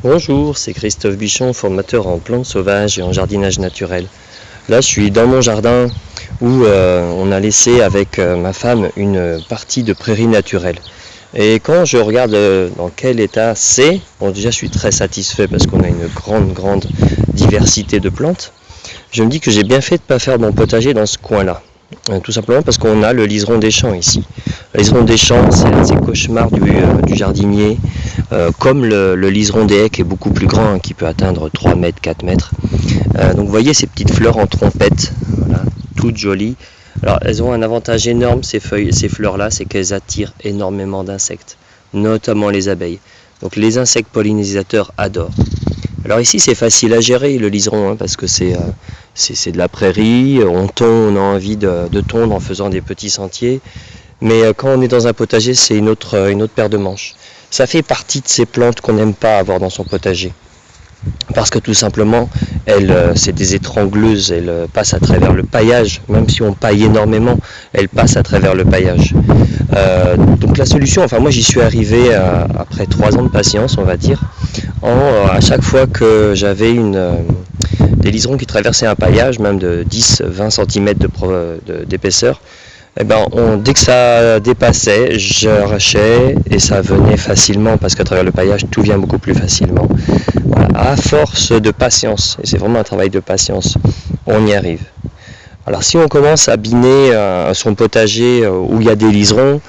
Bonjour, c'est Christophe Bichon, formateur en plantes sauvages et en jardinage naturel. Là, je suis dans mon jardin où on a laissé avec ma femme une partie de prairie naturelle. Et quand je regarde dans quel état c'est, bon déjà je suis très satisfait parce qu'on a une grande diversité de plantes. Je me dis que j'ai bien fait de ne pas faire mon potager dans ce coin-là. Tout simplement parce qu'on a le liseron des champs ici. Le liseron des champs, c'est un de ces cauchemars du jardinier, comme le liseron des haies qui est beaucoup plus grand, qui peut atteindre 3 mètres, 4 mètres. Donc vous voyez ces petites fleurs en trompette, voilà, toutes jolies. Alors elles ont un avantage énorme, ces fleurs-là, c'est qu'elles attirent énormément d'insectes, notamment les abeilles. Donc les insectes pollinisateurs adorent. Alors ici c'est facile à gérer le liseron, parce que c'est de la prairie, on a envie de tondre en faisant des petits sentiers, mais quand on est dans un potager c'est une autre paire de manches. Ça fait partie de ces plantes qu'on n'aime pas avoir dans son potager, parce que tout simplement c'est des étrangleuses, elles passent à travers le paillage, même si on paille énormément, elles passent à travers le paillage. Donc la solution, enfin moi j'y suis arrivé après 3 ans de patience on va dire, à chaque fois que j'avais des liserons qui traversaient un paillage, même de 10-20 cm d'épaisseur, eh ben, dès que ça dépassait, j'arrachais et ça venait facilement, parce qu'à travers le paillage tout vient beaucoup plus facilement. Voilà, à force de patience, et c'est vraiment un travail de patience, on y arrive. Alors si on commence à biner son potager où il y a des liserons,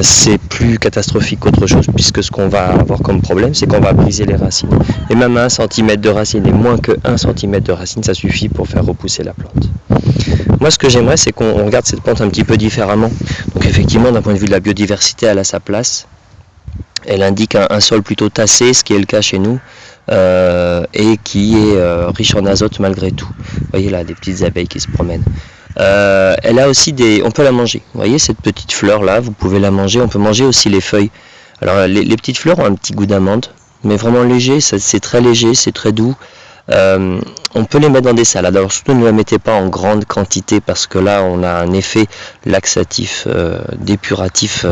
c'est plus catastrophique qu'autre chose, puisque ce qu'on va avoir comme problème, c'est qu'on va briser les racines. Et même 1 cm de racine, et moins que 1 cm de racine, ça suffit pour faire repousser la plante. Moi ce que j'aimerais, c'est qu'on regarde cette plante un petit peu différemment. Donc effectivement, d'un point de vue de la biodiversité, elle a sa place. Elle indique un sol plutôt tassé, ce qui est le cas chez nous, et qui est riche en azote malgré tout. Vous voyez là, des petites abeilles qui se promènent. Elle a aussi on peut la manger. Vous voyez cette petite fleur là, vous pouvez la manger. On peut manger aussi les feuilles. Alors les petites fleurs ont un petit goût d'amande, mais vraiment léger, c'est très léger, c'est très doux. On peut les mettre dans des salades. Alors surtout ne la mettez pas en grande quantité, parce que là on a un effet laxatif, dépuratif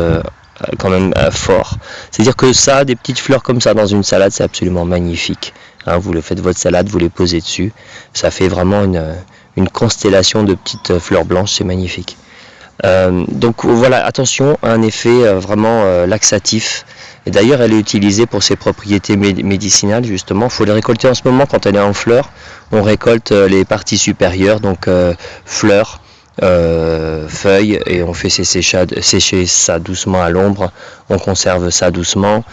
quand même fort. C'est-à-dire que ça, des petites fleurs comme ça dans une salade, c'est absolument magnifique. Vous le faites votre salade, vous les posez dessus, ça fait vraiment une constellation de petites fleurs blanches, c'est magnifique. Donc voilà, attention à un effet vraiment laxatif. Et d'ailleurs elle est utilisée pour ses propriétés médicinales justement. Il faut les récolter en ce moment quand elle est en fleurs. On récolte les parties supérieures, donc fleurs, feuilles, et on fait sécher ça doucement à l'ombre. On conserve ça doucement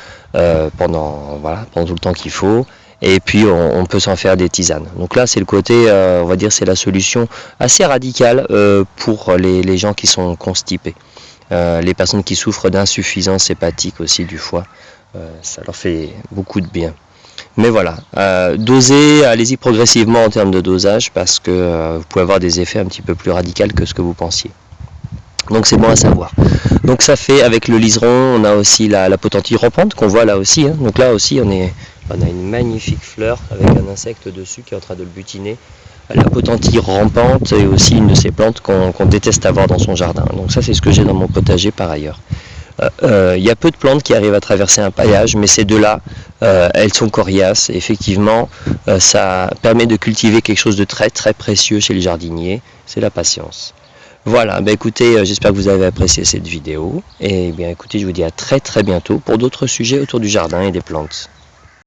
pendant tout le temps qu'il faut. Et puis on peut s'en faire des tisanes. Donc là c'est le côté, on va dire, c'est la solution assez radicale pour les gens qui sont constipés. Les personnes qui souffrent d'insuffisance hépatique aussi du foie, ça leur fait beaucoup de bien. Mais voilà, dosez, allez-y progressivement en termes de dosage, parce que vous pouvez avoir des effets un petit peu plus radicaux que ce que vous pensiez. Donc c'est bon à savoir. Donc ça fait, avec le liseron, on a aussi la potentille rampante qu'on voit là aussi. Donc là aussi on a une magnifique fleur avec un insecte dessus qui est en train de le butiner. La potentille rampante est aussi une de ces plantes qu'on déteste avoir dans son jardin. Donc ça c'est ce que j'ai dans mon potager par ailleurs. Il y a peu de plantes qui arrivent à traverser un paillage, mais ces deux-là, elles sont coriaces. Et effectivement, ça permet de cultiver quelque chose de très précieux chez les jardiniers, c'est la patience. Voilà, écoutez, j'espère que vous avez apprécié cette vidéo. Et bien écoutez, je vous dis à très bientôt pour d'autres sujets autour du jardin et des plantes.